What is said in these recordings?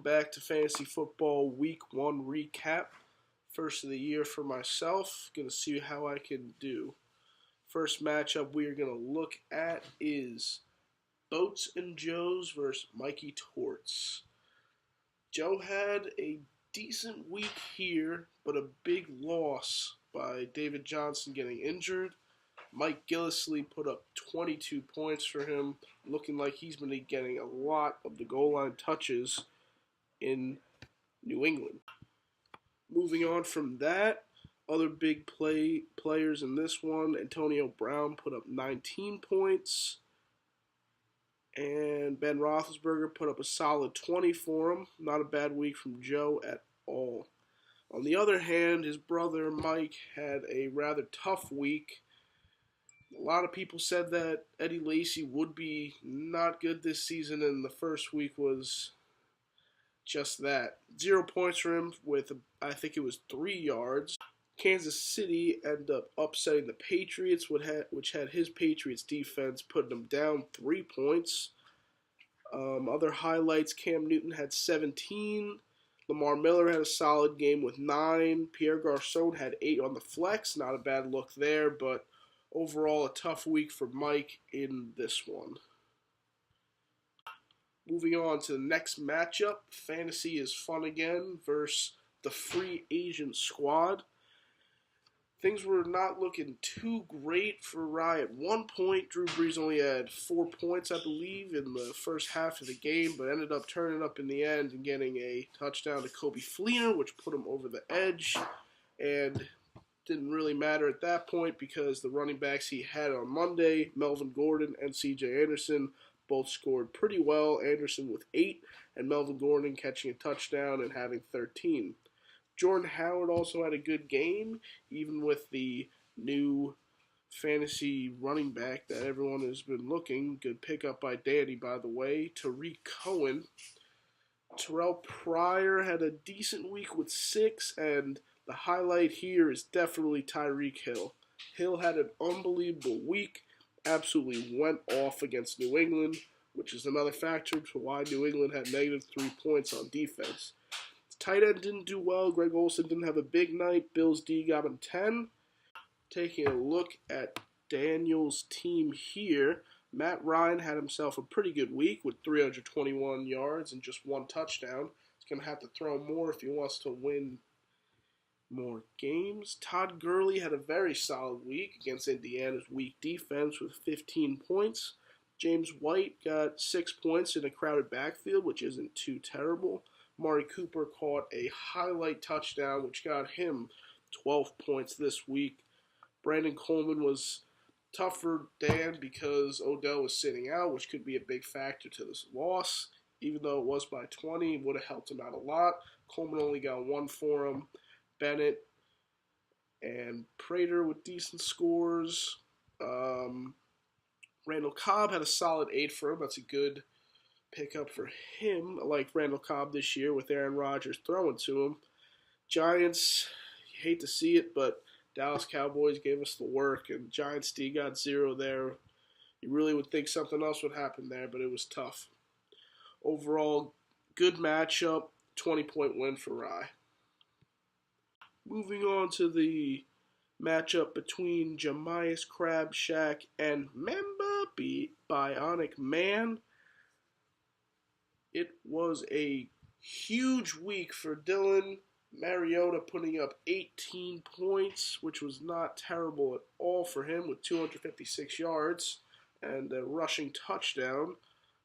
back to Fantasy Football Week 1 recap. First of the year for myself. Going to see how I can do. First matchup we are going to look at is Boats and Joes versus Mikey Torts. Joe had a decent week here, but a big loss by David Johnson getting injured. Mike Gillislee put up 22 points for him, looking like he's been getting a lot of the goal line touches in New England. Moving on from that, other big players in this one, Antonio Brown put up 19 points, and Ben Roethlisberger put up a solid 20 for him. Not a bad week from Joe at all. On the other hand, his brother Mike had a rather tough week. A lot of people said that Eddie Lacy would be not good this season, and the first week was just that. 0 points for him with, I think it was 3 yards. Kansas City ended up upsetting the Patriots, which had his Patriots defense putting them down 3 points. Other highlights, Cam Newton had 17. Lamar Miller had a solid game with 9. Pierre Garçon had 8 on the flex. Not a bad look there, but overall a tough week for Mike in this one. Moving on to the next matchup, Fantasy is Fun Again versus the Free Agent Squad. Things were not looking too great for Rye at one point. Drew Brees only had 4 points, I believe, in the first half of the game, but ended up turning up in the end and getting a touchdown to Coby Fleener, which put him over the edge, and didn't really matter at that point because the running backs he had on Monday, Melvin Gordon and C.J. Anderson, both scored pretty well. Anderson with 8, and Melvin Gordon catching a touchdown and having 13. Jordan Howard also had a good game, even with the new fantasy running back that everyone has been looking. Good pickup by Danny, by the way. Tariq Cohen. Terrell Pryor had a decent week with 6, and the highlight here is definitely Tyreek Hill. Hill had an unbelievable week, absolutely went off against New England, which is another factor to why New England had negative 3 points on defense. Tight end didn't do well. Greg Olsen didn't have a big night. Bills D got him 10. Taking a look at Daniel's team here, Matt Ryan had himself a pretty good week with 321 yards and just 1 touchdown. He's going to have to throw more if he wants to win more games. Todd Gurley had a very solid week against Indiana's weak defense with 15 points. James White got 6 points in a crowded backfield, which isn't too terrible. Amari Cooper caught a highlight touchdown, which got him 12 points this week. Brandon Coleman was tough for Dan because Odell was sitting out, which could be a big factor to this loss. Even though it was by 20, it would have helped him out a lot. Coleman only got 1 for him. Bennett and Prater with decent scores. Randall Cobb had a solid 8 for him. That's a good pickup for him. I like Randall Cobb this year with Aaron Rodgers throwing to him. Giants, you hate to see it, but Dallas Cowboys gave us the work, and Giants D got 0 there. You really would think something else would happen there, but it was tough. Overall, good matchup, 20-point win for Rye. Moving on to the matchup between Jamias Crabshack and Memba Bionic Man. It was a huge week for Dylan. Mariota putting up 18 points, which was not terrible at all for him with 256 yards and a rushing touchdown.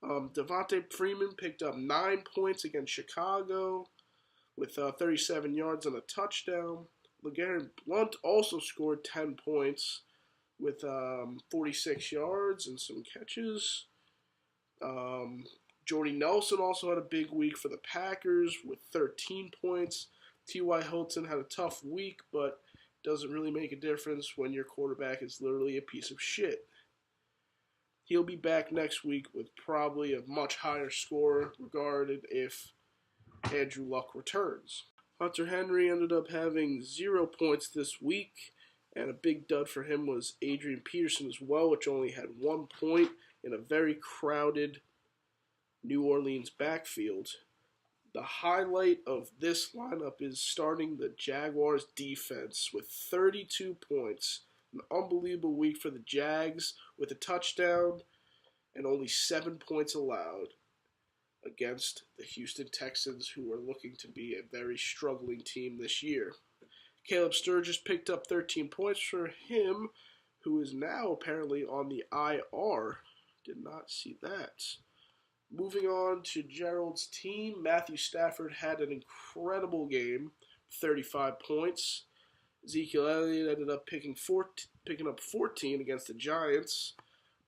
Devontae Freeman picked up 9 points against Chicago with 37 yards and a touchdown. LeGarrette Blount also scored 10 points with 46 yards and some catches. Jordy Nelson also had a big week for the Packers with 13 points. T.Y. Hilton had a tough week, but doesn't really make a difference when your quarterback is literally a piece of shit. He'll be back next week with probably a much higher score regarded if Andrew Luck returns. Hunter Henry ended up having 0 points this week, and a big dud for him was Adrian Peterson as well, which only had 1 point in a very crowded New Orleans backfield. The highlight of this lineup is starting the Jaguars defense with 32 points. An unbelievable week for the Jags with a touchdown and only 7 points allowed against the Houston Texans, who are looking to be a very struggling team this year. Caleb Sturgis picked up 13 points for him, who is now apparently on the IR. Did not see that. Moving on to Gerald's team, Matthew Stafford had an incredible game, 35 points. Ezekiel Elliott ended up picking up 14 against the Giants.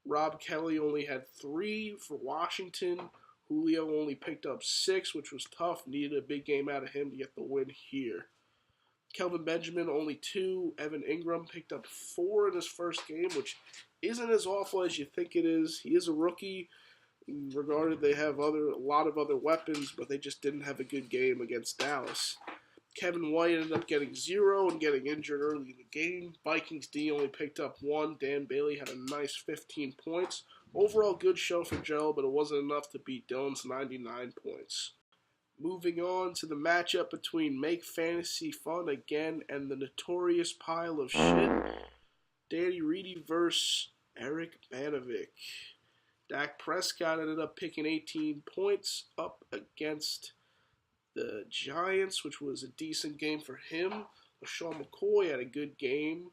Rob Kelly only had 3 for Washington. Julio only picked up 6, which was tough. Needed a big game out of him to get the win here. Kelvin Benjamin only 2. Evan Ingram picked up 4 in his first game, which isn't as awful as you think it is. He is a rookie. Regarded, they have a lot of other weapons, but they just didn't have a good game against Dallas. Kevin White ended up getting 0 and getting injured early in the game. Vikings D only picked up 1. Dan Bailey had a nice 15 points. Overall, good show for Joe, but it wasn't enough to beat Dylan's 99 points. Moving on to the matchup between Make Fantasy Fun again and the Notorious Pile of Shit, Danny Reedy versus Eric Banovic. Dak Prescott ended up picking 18 points up against the Giants, which was a decent game for him. LaShawn McCoy had a good game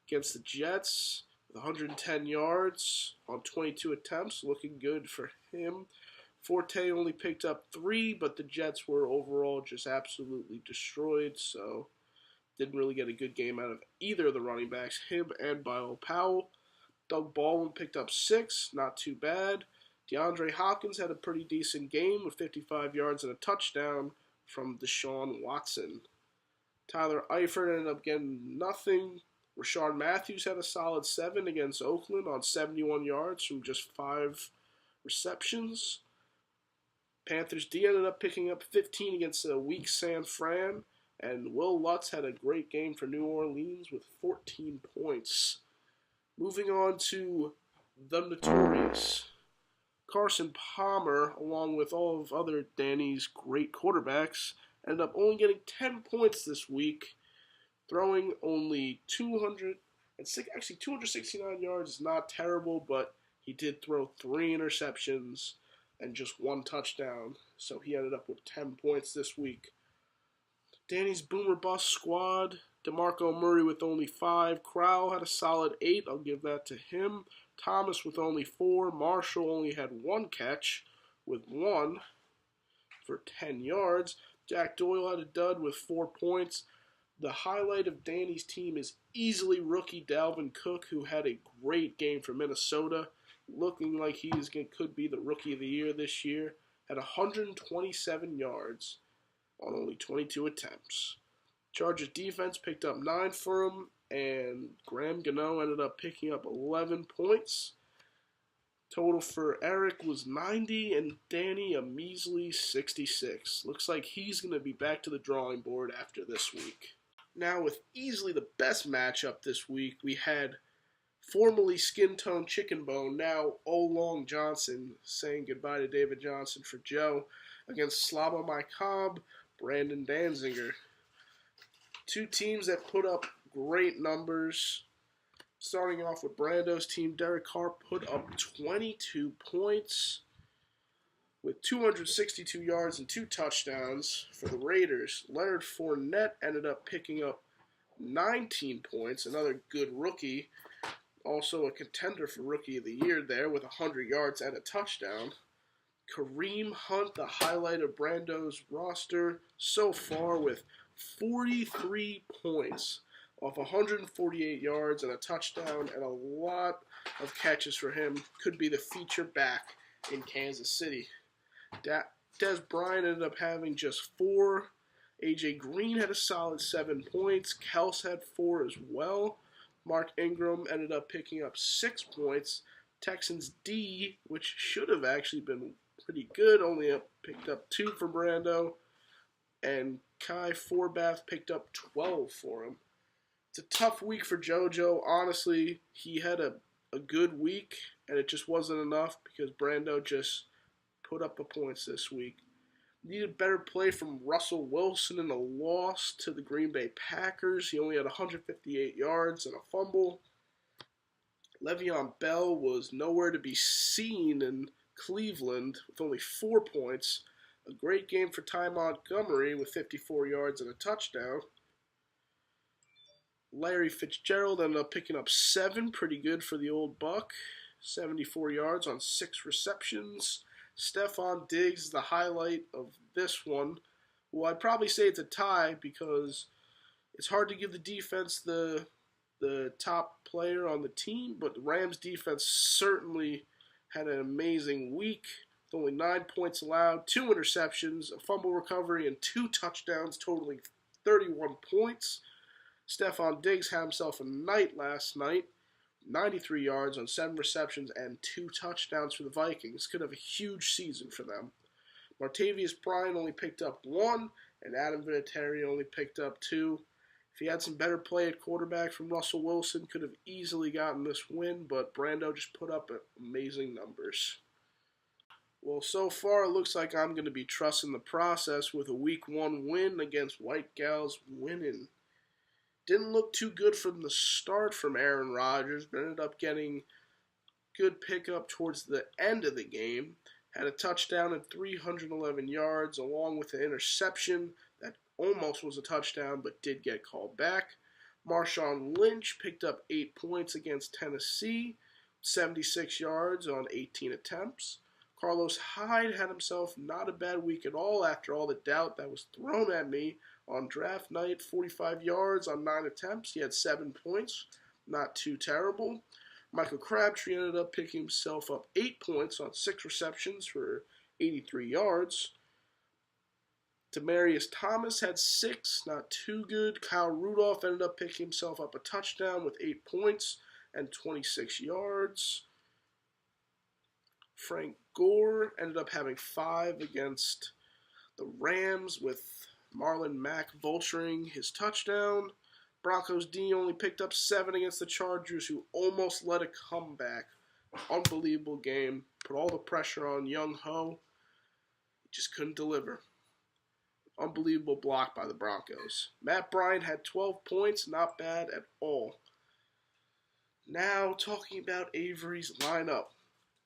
against the Jets with 110 yards on 22 attempts, looking good for him. Forte only picked up 3, but the Jets were overall just absolutely destroyed, so didn't really get a good game out of either of the running backs, him and Bilal Powell. Doug Baldwin picked up 6, not too bad. DeAndre Hopkins had a pretty decent game with 55 yards and a touchdown from Deshaun Watson. Tyler Eifert ended up getting nothing. Rashard Matthews had a solid 7 against Oakland on 71 yards from just 5 receptions. Panthers D ended up picking up 15 against a weak San Fran. And Will Lutz had a great game for New Orleans with 14 points. Moving on to the Notorious. Carson Palmer, along with all of other Danny's great quarterbacks, ended up only getting 10 points this week, throwing only 269 yards is not terrible, but he did throw 3 interceptions and just 1 touchdown, so he ended up with 10 points this week. Danny's Boomer Bust squad, DeMarco Murray with only 5. Crowell had a solid 8. I'll give that to him. Thomas with only 4. Marshall only had 1 catch with 1 for 10 yards. Jack Doyle had a dud with 4 points. The highlight of Danny's team is easily rookie Dalvin Cook, who had a great game for Minnesota, looking like could be the Rookie of the Year this year. Had 127 yards on only 22 attempts. Chargers defense picked up 9 for him, and Graham Gano ended up picking up 11 points. Total for Eric was 90, and Danny a measly 66. Looks like he's going to be back to the drawing board after this week. Now, with easily the best matchup this week, we had formerly Skin Tone Chicken Bone, now O-Long Johnson, saying goodbye to David Johnson for Joe, against Slava Mycob, Brandon Danziger. 2 teams that put up great numbers. Starting off with Brando's team, Derek Carr put up 22 points with 262 yards and 2 touchdowns for the Raiders. Leonard Fournette ended up picking up 19 points, another good rookie. Also a contender for Rookie of the Year there with 100 yards and a touchdown. Kareem Hunt, the highlight of Brando's roster so far, with 43 points off 148 yards and a touchdown and a lot of catches for him. Could be the feature back in Kansas City. Des Bryant ended up having just 4. A.J. Green had a solid 7 points. Kels had 4 as well. Mark Ingram ended up picking up 6 points. Texans D, which should have actually been pretty good, only picked up 2 for Brando. And Kai Forbath picked up 12 for him. It's a tough week for JoJo. Honestly, he had a good week, and it just wasn't enough because Brando just put up the points this week. Needed better play from Russell Wilson in a loss to the Green Bay Packers. He only had 158 yards and a fumble. Le'Veon Bell was nowhere to be seen in Cleveland with only 4 points. A great game for Ty Montgomery with 54 yards and a touchdown. Larry Fitzgerald ended up picking up 7, pretty good for the old Buck. 74 yards on 6 receptions. Stephon Diggs is the highlight of this one. Well, I'd probably say it's a tie because it's hard to give the defense the top player on the team, but the Rams defense certainly had an amazing week. With only 9 points allowed, 2 interceptions, a fumble recovery, and 2 touchdowns, totaling 31 points. Stephon Diggs had himself a night last night. 93 yards on 7 receptions and 2 touchdowns for the Vikings. Could have a huge season for them. Martavius Bryant only picked up 1, and Adam Vinatieri only picked up 2. If he had some better play at quarterback from Russell Wilson, could have easily gotten this win, but Brando just put up amazing numbers. Well, so far it looks like I'm going to be trusting the process with a Week 1 win against White Gals winning. Didn't look too good from the start from Aaron Rodgers, but ended up getting good pickup towards the end of the game. Had a touchdown at 311 yards, along with an interception that almost was a touchdown, but did get called back. Marshawn Lynch picked up 8 points against Tennessee, 76 yards on 18 attempts. Carlos Hyde had himself not a bad week at all after all the doubt that was thrown at me on draft night. 45 yards on 9 attempts. He had 7 points. Not too terrible. Michael Crabtree ended up picking himself up 8 points on 6 receptions for 83 yards. Demaryius Thomas had 6, not too good. Kyle Rudolph ended up picking himself up a touchdown with 8 points and 26 yards. Frank Gore ended up having 5 against the Rams, with Marlon Mack vulturing his touchdown. Broncos D only picked up 7 against the Chargers, who almost led a comeback. Unbelievable game. Put all the pressure on Young Ho. Just couldn't deliver. Unbelievable block by the Broncos. Matt Bryant had 12 points. Not bad at all. Now, talking about Avery's lineup.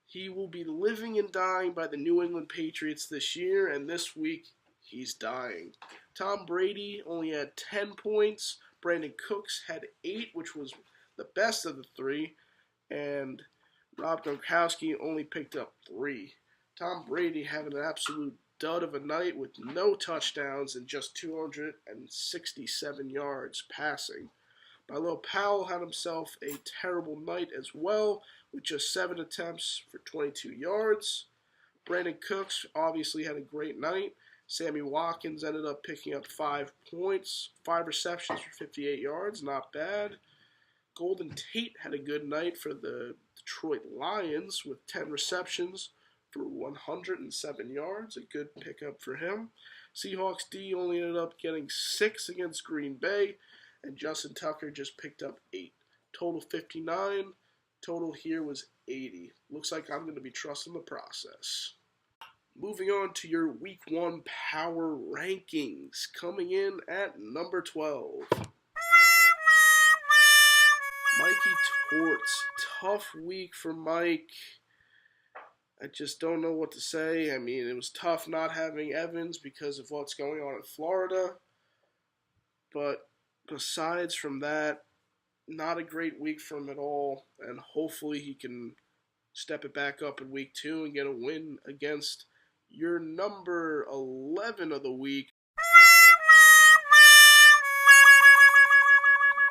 He will be living and dying by the New England Patriots this year, and this week he's dying. Tom Brady only had 10 points. Brandon Cooks had 8, which was the best of the 3, and Rob Gronkowski only picked up 3. Tom Brady having an absolute dud of a night with no touchdowns and just 267 yards passing. Bilal Powell had himself a terrible night as well, with just 7 attempts for 22 yards. Brandon Cooks obviously had a great night. Sammy Watkins ended up picking up 5 points, 5 receptions for 58 yards, not bad. Golden Tate had a good night for the Detroit Lions with 10 receptions for 107 yards, a good pickup for him. Seahawks D only ended up getting 6 against Green Bay, and Justin Tucker just picked up 8. Total 59. Total here was 80. Looks like I'm going to be trusting the process. Moving on to your Week 1 power rankings. Coming in at number 12. Mikey Torts. Tough week for Mike. I just don't know what to say. I mean, it was tough not having Evans because of what's going on in Florida. But besides from that, not a great week for him at all. And hopefully he can step it back up in Week 2 and get a win against your number 11 of the week,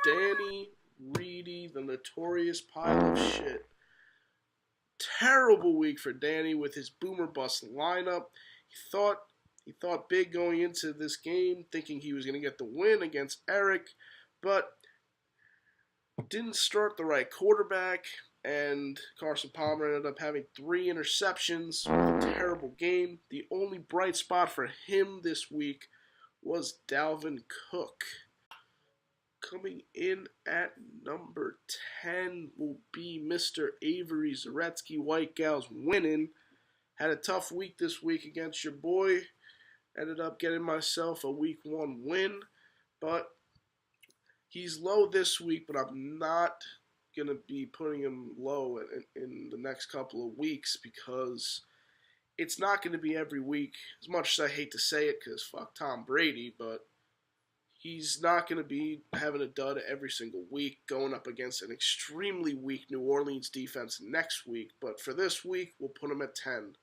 Danny Reedy, the notorious pile of shit. Terrible week for Danny with his boomer bust lineup. He thought big going into this game, thinking he was going to get the win against Eric, but didn't start the right quarterback, and Carson Palmer ended up having 3 interceptions. A terrible game. The only bright spot for him this week was Dalvin Cook. Coming in at number 10 will be Mr. Avery Zaretsky, White Gals winning. Had a tough week this week against your boy. Ended up getting myself a week 1 win, but he's low this week, but I'm not going to be putting him low in the next couple of weeks because it's not going to be every week. As much as I hate to say it because fuck Tom Brady, but he's not going to be having a dud every single week going up against an extremely weak New Orleans defense next week. But for this week, we'll put him at 10.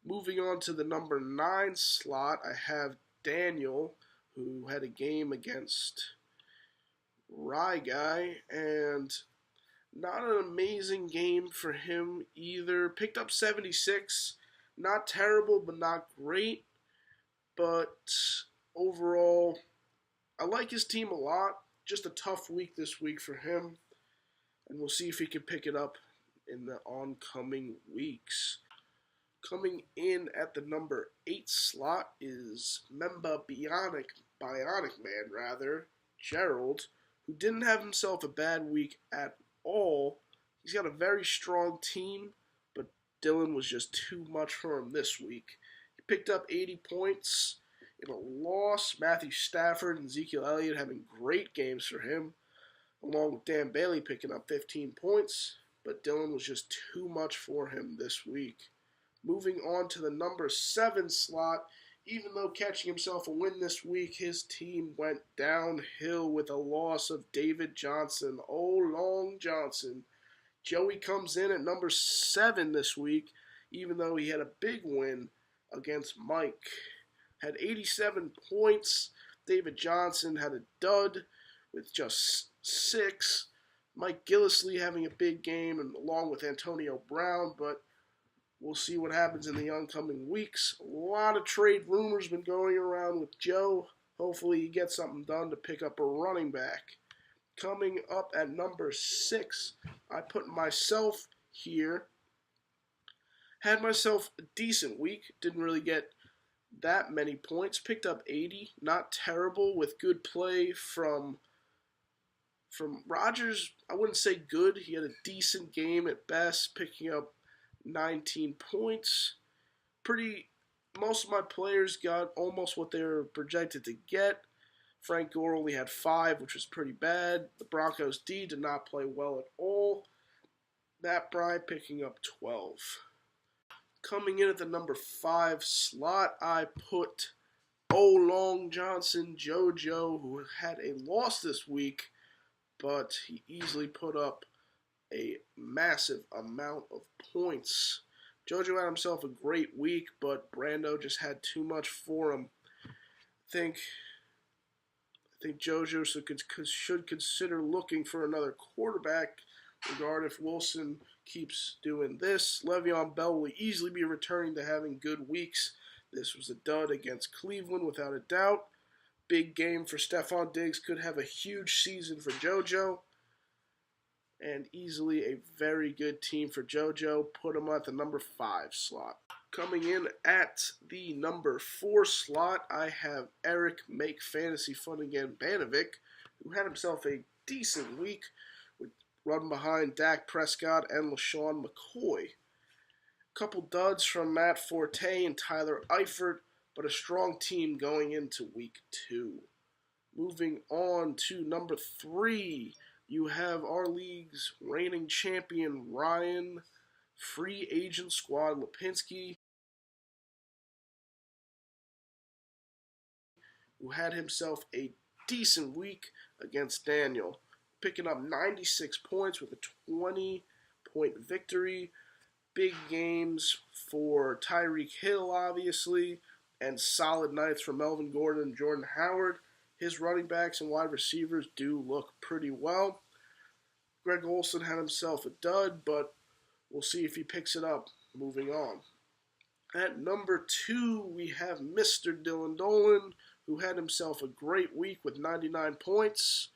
Moving on to the number 9 slot, I have Daniel, who had a game against Rye Guy, and not an amazing game for him either. Picked up 76. Not terrible, but not great. But overall, I like his team a lot. Just a tough week this week for him. And we'll see if he can pick it up in the oncoming weeks. Coming in at the number 8 slot is Memba Bionic Man, Gerald, who didn't have himself a bad week at all. He's got a very strong team, but Dylan was just too much for him this week. He picked up 80 points in a loss. Matthew Stafford and Ezekiel Elliott having great games for him, along with Dan Bailey picking up 15 points, but Dylan was just too much for him this week. Moving on to the number 7 slot, even though catching himself a win this week, his team went downhill with a loss of David Johnson. Oh, Long Johnson. Joey comes in at number 7 this week, even though he had a big win against Mike. Had 87 points. David Johnson had a dud with just 6. Mike Gillislee having a big game, and along with Antonio Brown, but we'll see what happens in the oncoming weeks. A lot of trade rumors been going around with Joe. Hopefully he gets something done to pick up a running back. Coming up at number 6, I put myself here. Had myself a decent week. Didn't really get that many points. Picked up 80. Not terrible with good play from Rodgers. I wouldn't say good. He had a decent game at best, picking up 19 points. Most of my players got almost what they were projected to get. Frank Gore only had 5, which was pretty bad. The Broncos D did not play well at all. Matt Bryant picking up 12. Coming in at the number 5 slot, I put Long Johnson JoJo, who had a loss this week, but he easily put up a massive amount of points. JoJo had himself a great week, but Brando just had too much for him. I think JoJo should consider looking for another quarterback, regardless if Wilson keeps doing this. Le'Veon Bell will easily be returning to having good weeks. This was a dud against Cleveland without a doubt. Big game for Stephon Diggs. Could have a huge season for JoJo. And easily a very good team for JoJo. Put him at the number 5 slot. Coming in at the number 4 slot, I have Eric Make Fantasy Fun Again Banovic, who had himself a decent week with run behind Dak Prescott and LaShawn McCoy. Couple duds from Matt Forte and Tyler Eifert, but a strong team going into week 2. Moving on to number 3, you have our league's reigning champion, Ryan, free agent squad Lipinski, who had himself a decent week against Daniel, picking up 96 points with a 20-point victory. Big games for Tyreek Hill, obviously, and solid nights for Melvin Gordon and Jordan Howard. His running backs and wide receivers do look pretty well. Greg Olsen had himself a dud, but we'll see if he picks it up moving on. At number 2, we have Mr. Dylan Dolan, who had himself a great week with 99 points,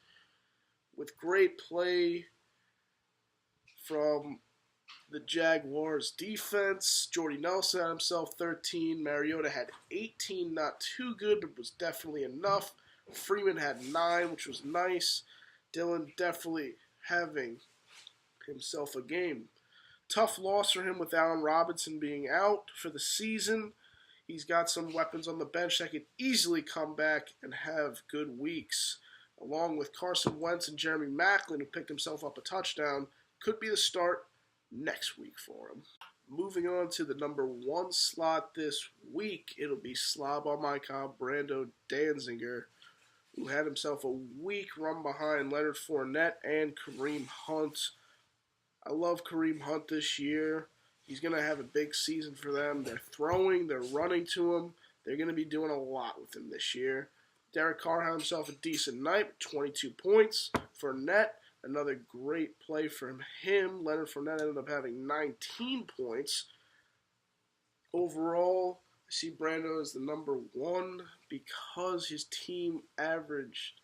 with great play from the Jaguars defense. Jordy Nelson had himself 13. Mariota had 18, not too good, but was definitely enough. Freeman had 9, which was nice. Dylan definitely having himself a game. Tough loss for him with Allen Robinson being out for the season. He's got some weapons on the bench that could easily come back and have good weeks. Along with Carson Wentz and Jeremy Maclin, who picked himself up a touchdown, could be the start next week for him. Moving on to the number 1 slot this week, it'll be slob on my cob, Brando Danziger, who had himself a weak run behind Leonard Fournette and Kareem Hunt. I love Kareem Hunt this year. He's going to have a big season for them. They're throwing, they're running to him. They're going to be doing a lot with him this year. Derek Carr had himself a decent night, 22 points. Fournette, another great play from him. Leonard Fournette ended up having 19 points. Overall, I see Brando as the number 1 because his team averaged.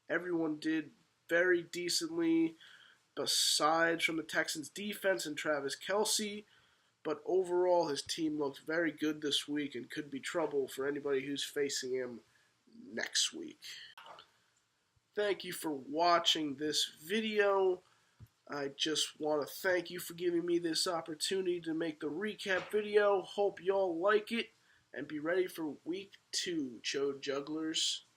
Everyone did very decently, besides from the Texans' defense and Travis Kelce. But overall, his team looked very good this week and could be trouble for anybody who's facing him next week. Thank you for watching this video. I just want to thank you for giving me this opportunity to make the recap video. Hope y'all like it and be ready for week 2, Chode Jugglers.